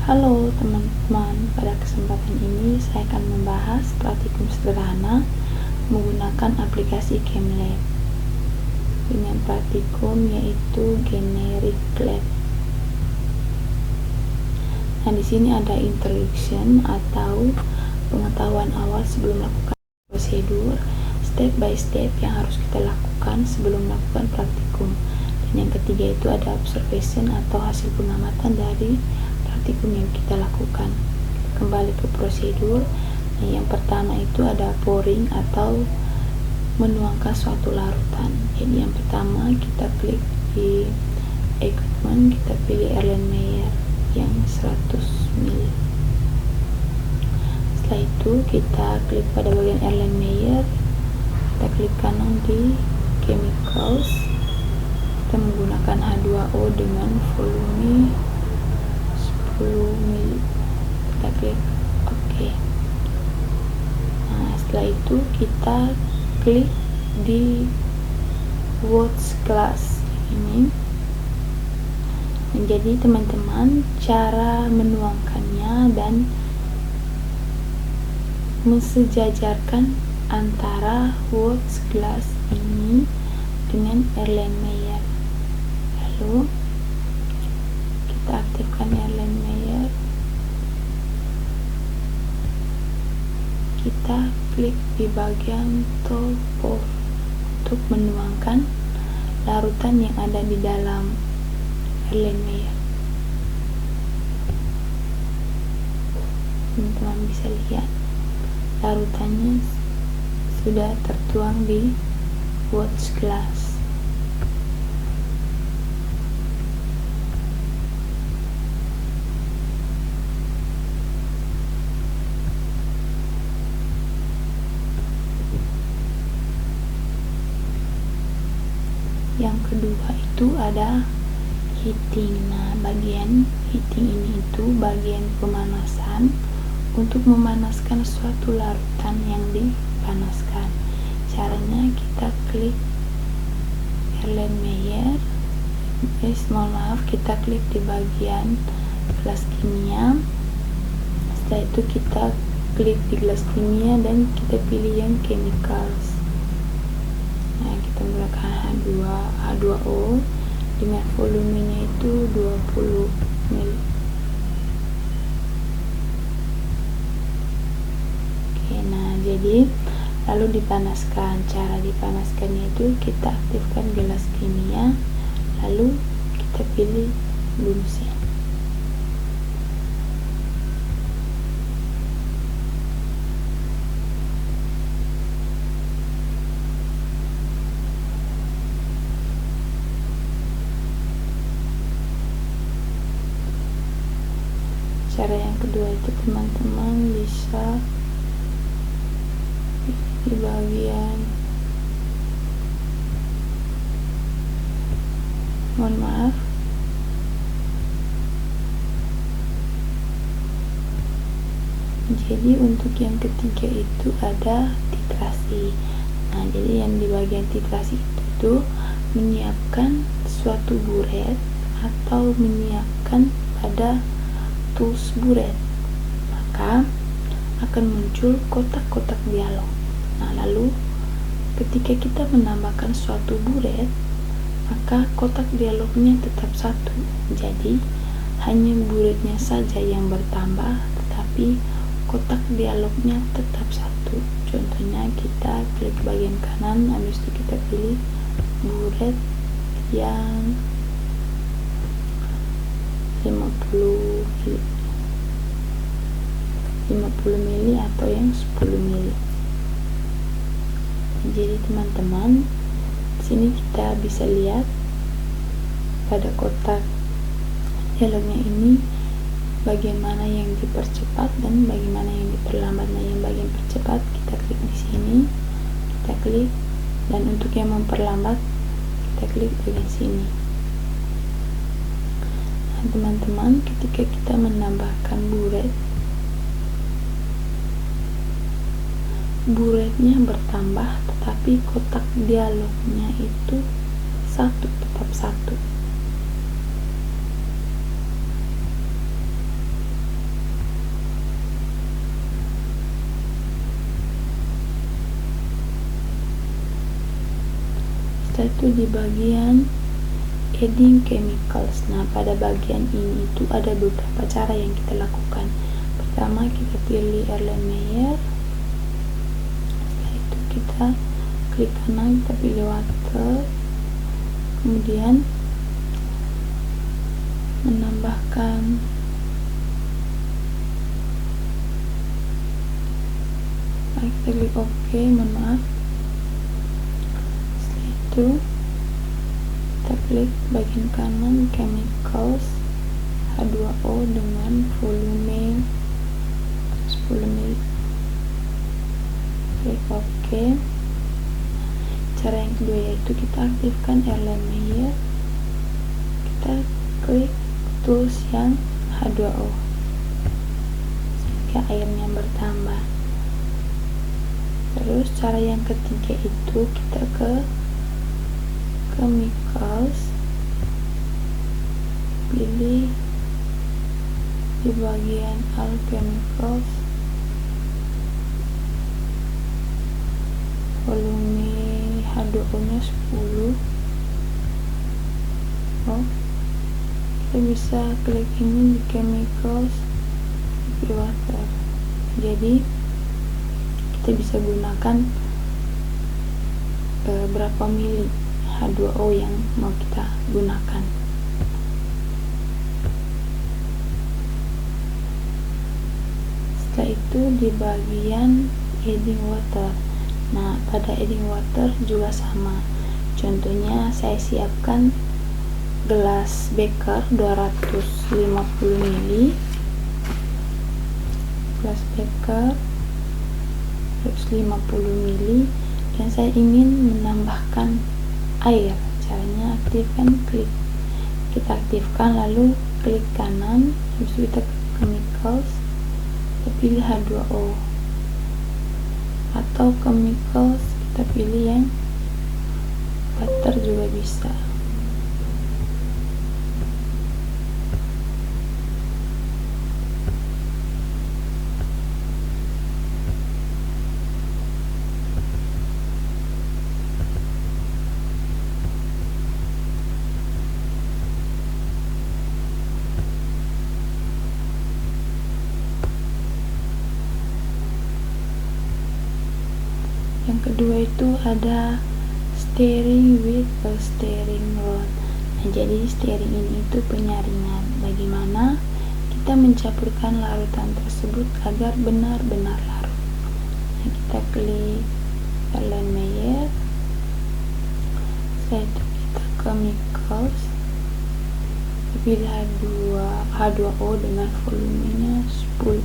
Halo teman-teman, pada kesempatan ini saya akan membahas praktikum sederhana menggunakan aplikasi CamLab dengan praktikum yaitu Generic Lab. Nah, di sini ada introduction atau pengetahuan awal sebelum melakukan prosedur, step by step yang harus kita lakukan sebelum melakukan praktikum. Dan yang ketiga itu ada observation atau hasil pengamatan dari praktikum yang kita lakukan. Kembali ke prosedur. Nah, yang pertama itu ada pouring atau menuangkan suatu larutan. Jadi yang pertama kita klik di equipment, kita pilih Erlenmeyer yang 100 ml. Setelah itu kita klik pada bagian Erlenmeyer, kita klik kanan di chemicals, kita menggunakan H2O dengan volume 10 ml. Kita klik OK. Nah, setelah itu kita klik di watch glass ini. Jadi teman-teman, cara menuangkannya dan mensejajarkan antara watch glass ini dengan Erlenmeyer. Lalu kita aktifkan Erlenmeyer, kita klik di bagian top pour untuk menuangkan larutan yang ada di dalam Erlenmeyer. Teman-teman bisa lihat larutannya sudah tertuang di watch glass. Yang kedua itu ada heating. Nah, bagian heating ini itu bagian pemanasan untuk memanaskan suatu larutan yang dipanaskan. Caranya kita klik Erlenmeyer, kita klik di bagian gelas kimia. Setelah itu kita klik di gelas kimia dan kita pilih yang chemicals. Nah, kita menggunakan H2O dengan volumenya itu 20 ml. Oke, nah jadi lalu dipanaskan. Cara dipanaskannya itu kita aktifkan gelas kimia, lalu kita pilih bunsen. Cara yang kedua itu teman-teman bisa di bagian jadi untuk yang ketiga itu ada titrasi. Nah, jadi yang di bagian titrasi itu menyiapkan suatu buret atau menyiapkan pada tools buret, maka akan muncul kotak-kotak dialog. Nah, lalu ketika kita menambahkan suatu buret, maka kotak dialognya tetap satu. Jadi hanya buretnya saja yang bertambah, tetapi kotak dialognya tetap satu. Contohnya kita klik bagian kanan, habis itu kita pilih buret yang 50 ml atau yang 10 ml. Jadi teman-teman, sini kita bisa lihat pada kotak dialognya ini bagaimana yang dipercepat dan bagaimana yang diperlambat. Nah, yang bagian percepat kita klik di sini, kita klik, dan untuk yang memperlambat kita klik bagian sini. Nah, teman-teman, ketika kita menambahkan buretnya bertambah, tetapi kotak dialognya itu tetap satu. kita itu di bagian adding chemicals. Nah, pada bagian ini itu ada beberapa cara yang kita lakukan. Pertama, kita pilih Erlenmeyer. Setelah itu kita klik kanan, kita pilih water, kemudian menambahkan kita klik OK, mohon maaf. Setelah itu kita klik bagian kanan chemicals H2O dengan volume 10 ml, klik OK. Cara yang kedua yaitu kita aktifkan Erlenmeyer, kita klik tools yang H2O sehingga airnya bertambah. Terus cara yang ketiga itu kita ke chemicals, pilih di bagian all chemicals, volume H2O nya 10. Kita bisa klik ini di chemicals di water, jadi kita bisa gunakan berapa mili H2O yang mau kita gunakan. Setelah itu di bagian adding water. Nah, pada adding water juga sama. Contohnya saya siapkan gelas beker 250 ml, gelas beker 150 ml, dan saya ingin menambahkan air. Caranya aktifkan, kita aktifkan, lalu klik kanan, habis itu kita ke chemicals, kita pilih H2O, atau chemicals kita pilih yang water juga bisa. Yang kedua itu ada stirring with a stirring rod. Nah, jadi stirring ini itu penyaringan. Bagaimana kita mencampurkan larutan tersebut agar benar-benar larut. Nah, kita klik Erlenmeyer, setelah itu kita chemicals, pilih H2O dengan volumenya 10.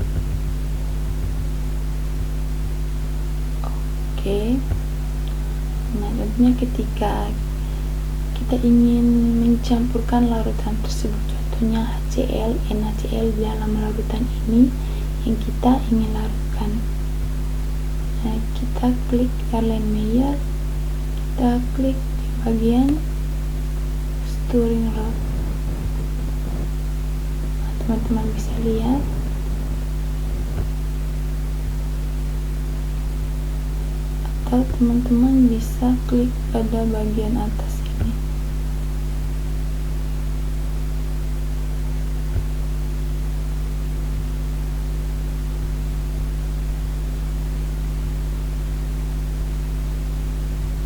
Nah, tentunya ketika kita ingin mencampurkan larutan tersebut, contohnya HCl, NaCl di dalam larutan ini yang kita ingin larutkan. Nah, kita klik Erlenmeyer, kita klik di bagian stirring rod. Nah, teman-teman bisa lihat, atau teman-teman bisa klik pada bagian atas ini.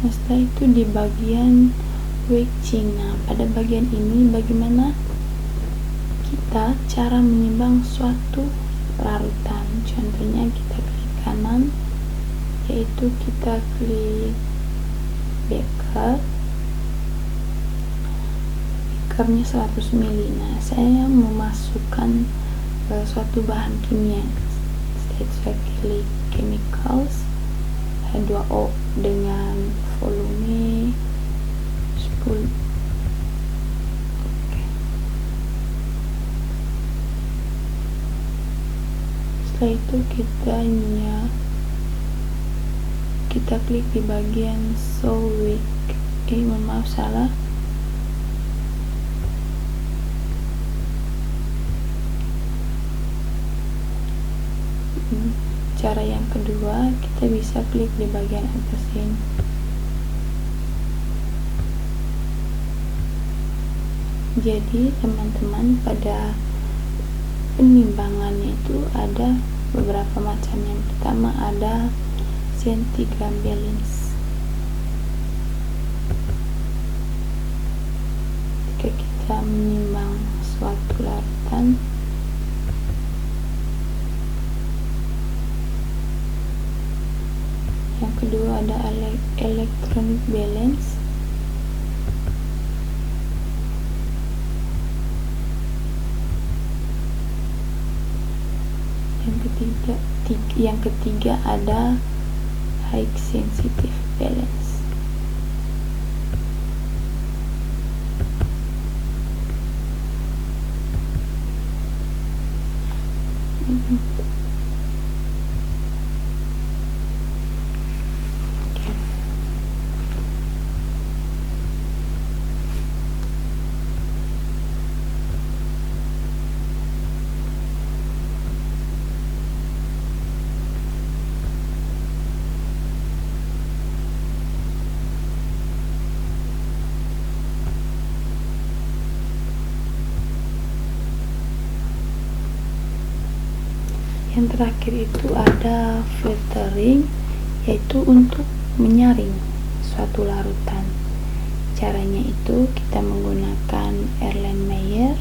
Nah, setelah itu di bagian wedging. Nah, pada bagian ini bagaimana kita cara menimbang suatu larutan. Contohnya kita klik kanan, yaitu kita klik bekernya 100 ml. Nah, saya memasukkan suatu bahan kimia. Setelah itu saya klik chemicals H2O dengan volume 10. Setelah itu kita klik di bagian show week. Mohon maaf, salah. Cara yang kedua, kita bisa klik di bagian atas ini. Jadi teman-teman, pada penimbangannya itu ada beberapa macam. Yang pertama ada centigram balance. Jika kita menimbang suatu larutan, yang kedua ada electronic balance. Yang ketiga ada high sensitive balance. Yang terakhir itu ada filtering, yaitu untuk menyaring suatu larutan. Caranya itu kita menggunakan Erlenmeyer.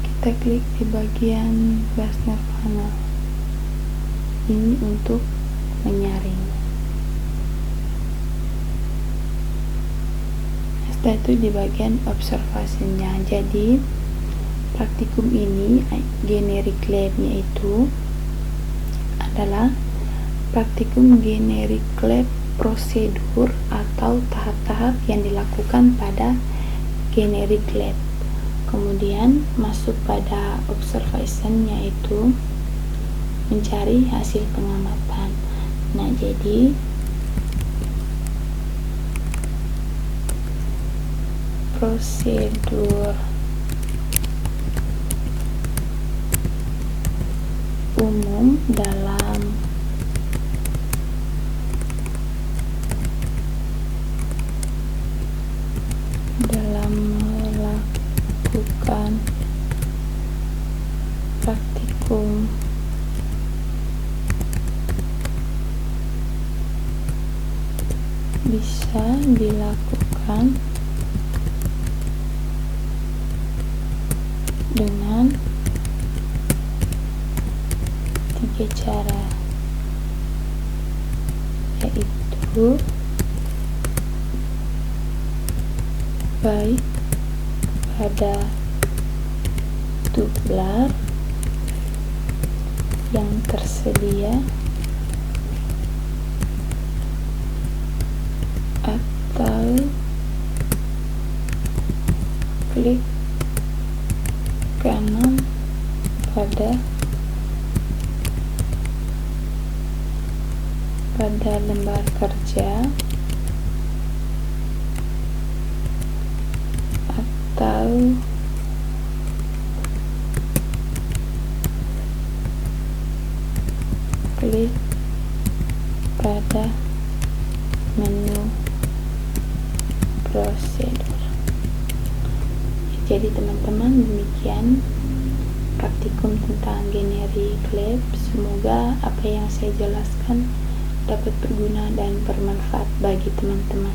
Kita klik di bagian Glasner panel. Ini untuk menyaring. Setelah itu di bagian observasinya. Jadi praktikum ini generic lab-nya itu adalah praktikum generic lab prosedur atau tahap-tahap yang dilakukan pada generic lab. Kemudian masuk pada observation, yaitu mencari hasil pengamatan. Nah, jadi prosedur umum dalam melakukan praktikum bisa dilakukan dengan 3 cara, yaitu baik pada tubular yang tersedia atau klik kanan pada lembar kerja atau klik pada menu prosedur. Jadi teman-teman, demikian praktikum tentang generic lab. Semoga apa yang saya jelaskan dapat berguna dan bermanfaat bagi teman-teman.